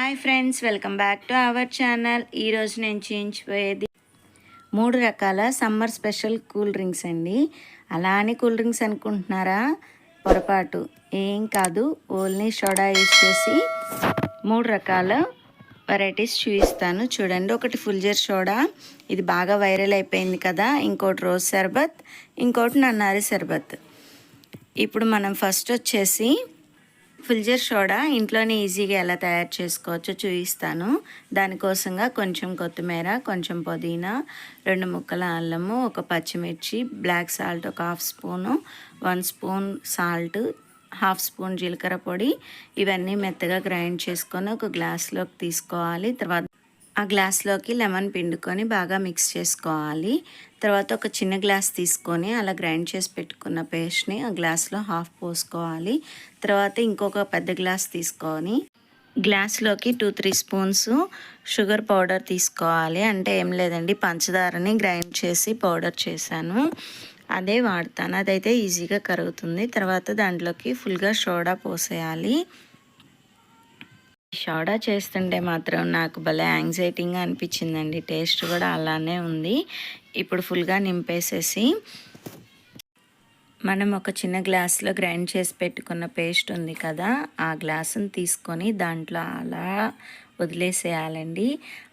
Hi friends, welcome back to our channel. ఈరోజు నేను చూపించబోయేది 3 రకాల సమ్మర్ స్పెషల్ కూల్ డ్రింక్స్ అండి. అలా అని కూల్ డ్రింక్స్ అనుకుంటున్నారా? పొరపాటు. ఏం కాదు, ఓన్లీ సోడా యూజ్ చేసి 3 రకాల వెరైటీస్ చూపిస్తాను. చూడండి, ఒకటి ఫుల్జర్ సోడా, ఇది బాగా వైరల్ అయిపోయింది కదా. ఇంకోటి రోజ్ షర్బత్, ఇంకోటి నన్నారి షర్బత్. ఇప్పుడు మనం ఫస్ట్ వచ్చేసి ఫుల్జర్ సోడా ఇంట్లోనే ఈజీగా ఎలా తయారు చేసుకోవచ్చో చూపిస్తాను. దానికోసంగా కొంచెం కొత్తిమీర, కొంచెం పుదీనా, 2 ముక్కల అల్లము, ఒక పచ్చిమిర్చి, బ్లాక్ సాల్ట్ ఒక 1/2 స్పూను, 1 స్పూన్ సాల్ట్, 1/2 స్పూన్ జీలకర్ర పొడి, ఇవన్నీ మెత్తగా గ్రైండ్ చేసుకొని ఒక గ్లాస్లోకి తీసుకోవాలి. తర్వాత ఆ గ్లాస్లోకి లెమన్ పిండుకొని బాగా మిక్స్ చేసుకోవాలి. తర్వాత ఒక చిన్న గ్లాస్ తీసుకొని అలా గ్రైండ్ చేసి పెట్టుకున్న పేస్ట్ని ఆ గ్లాస్లో 1/2 పోసుకోవాలి. తర్వాత ఇంకొక పెద్ద గ్లాస్ తీసుకొని గ్లాస్లోకి 2-3 స్పూన్స్ షుగర్ పౌడర్ తీసుకోవాలి. అంటే ఏం లేదండి, పంచదారని గ్రైండ్ చేసి పౌడర్ చేశాను, అదే వాడతాను. అదైతే ఈజీగా కరుగుతుంది. తర్వాత దాంట్లోకి ఫుల్గా సోడా పోసేయాలి. సోడా చేస్తుంటే మాత్రం నాకు భలే యాంగ్జైటీగా అనిపించిందండి. టేస్ట్ కూడా అలానే ఉంది. ఇప్పుడు ఫుల్గా నింపేసేసి మనం ఒక చిన్న గ్లాస్లో గ్రైండ్ చేసి పెట్టుకున్న పేస్ట్ ఉంది కదా, ఆ గ్లాసుని తీసుకొని దాంట్లో అలా వదిలేసేయాలండి.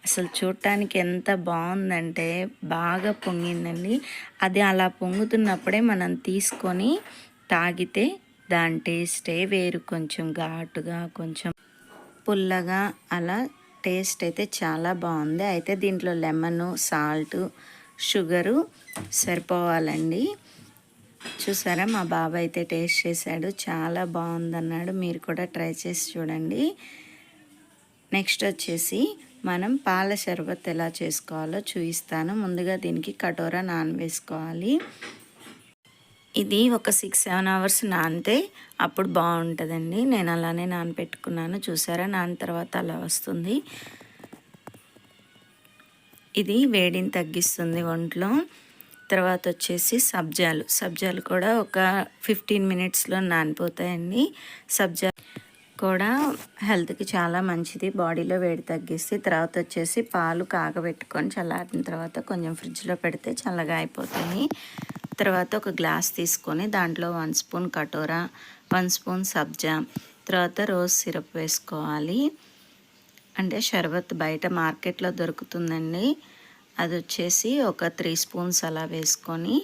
అసలు చూడటానికి ఎంత బాగుందంటే బాగా పొంగిందండి. అది అలా పొంగుతున్నప్పుడే మనం తీసుకొని తాగితే దాని టేస్టే వేరు. కొంచెం ఘాటుగా, కొంచెం పుల్లగా, అలా టేస్ట్ అయితే చాలా బాగుంది. అయితే దీంట్లో లెమను, సాల్ట్, షుగరు సరిపోవాలండి. చూసారా, మా బాబు అయితే టేస్ట్ చేశాడు, చాలా బాగుందన్నాడు. మీరు కూడా ట్రై చేసి చూడండి. నెక్స్ట్ వచ్చేసి మనం పాల షర్బత్ ఎలా చేసుకోవాలో చూపిస్తాను. ముందుగా దీనికి కటోరా నానవేసుకోవాలి. ఇది ఒక 6-7 అవర్స్ నానితే అప్పుడు బాగుంటుందండి. నేను అలానే నానబెట్టుకున్నాను. చూసారా, నానిన తర్వాత అలా వస్తుంది. ఇది వేడిని తగ్గిస్తుంది ఒంట్లో. తర్వాత వచ్చేసి సబ్జాలు కూడా ఒక 15 మినిట్స్లో నానిపోతాయండి. సబ్జా కూడా హెల్త్కి చాలా మంచిది, బాడీలో వేడి తగ్గిస్తే. తర్వాత వచ్చేసి పాలు కాగబెట్టుకొని చల్లారిన తర్వాత కొంచెం ఫ్రిడ్జ్లో పెడితే చల్లగా అయిపోతాయి. తర్వాత ఒక గ్లాస్ తీసుకొని దాంట్లో 1 స్పూన్ కటోరా, 1 స్పూన్ సబ్జా, తర్వాత రోజ్ సిరప్ వేసుకోవాలి. అంటే షర్బత్ బయట మార్కెట్లో దొరుకుతుందండి. అది వచ్చేసి ఒక 3 స్పూన్స్ అలా వేసుకొని,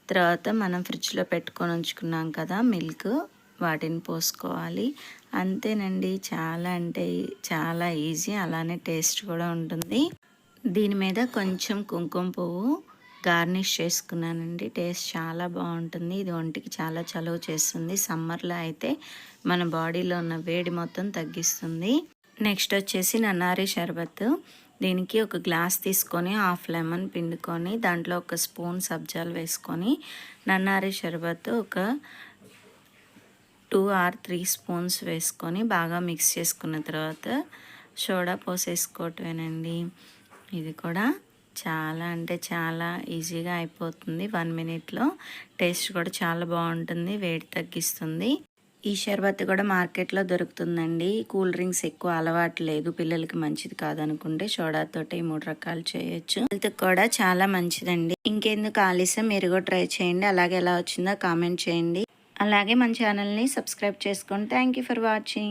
తర్వాత మనం ఫ్రిడ్జ్లో పెట్టుకొని ఉంచుకున్నాం కదా మిల్క్, వాటిని పోసుకోవాలి. అంతేనండి, చాలా అంటే చాలా ఈజీ, అలానే టేస్ట్ కూడా ఉంటుంది. దీని మీద కొంచెం కుంకుమ పువ్వు గార్నిష్ చేసుకున్నానండి. టేస్ట్ చాలా బాగుంటుంది. ఇది ఒంటికి చాలా చలువ చేస్తుంది. సమ్మర్లో అయితే మన బాడీలో ఉన్న వేడి మొత్తం తగ్గిస్తుంది. నెక్స్ట్ వచ్చేసి నన్నారి షర్బత్. దీనికి ఒక గ్లాస్ తీసుకొని 1/2 లెమన్ పిండుకొని దాంట్లో 1 స్పూన్ సబ్జాలు వేసుకొని నన్నారి షర్బత్ ఒక 2 or 3 స్పూన్స్ వేసుకొని బాగా మిక్స్ చేసుకున్న తర్వాత సోడా పోసేసుకోవటమేనండి. ఇది కూడా చాలా అంటే చాలా ఈజీగా అయిపోతుంది. 1 మినిట్లో. టేస్ట్ కూడా చాలా బాగుంటుంది, వేడి తగ్గిస్తుంది. ఈ షర్బత్ కూడా మార్కెట్లో దొరుకుతుందండి. కూల్ డ్రింక్స్ ఎక్కువ అలవాటు లేదు, పిల్లలకి మంచిది కాదనుకుంటే సోడాతోటి 3 రకాలు చేయొచ్చు. హెల్త్కి కూడా చాలా మంచిదండి. ఇంకెందుకు ఆలస్యం, మీరు కూడా ట్రై చేయండి. అలాగే ఎలా వచ్చిందో కామెంట్ చేయండి. అలాగే మన ఛానల్ని సబ్స్క్రైబ్ చేసుకోండి. Thank you for watching.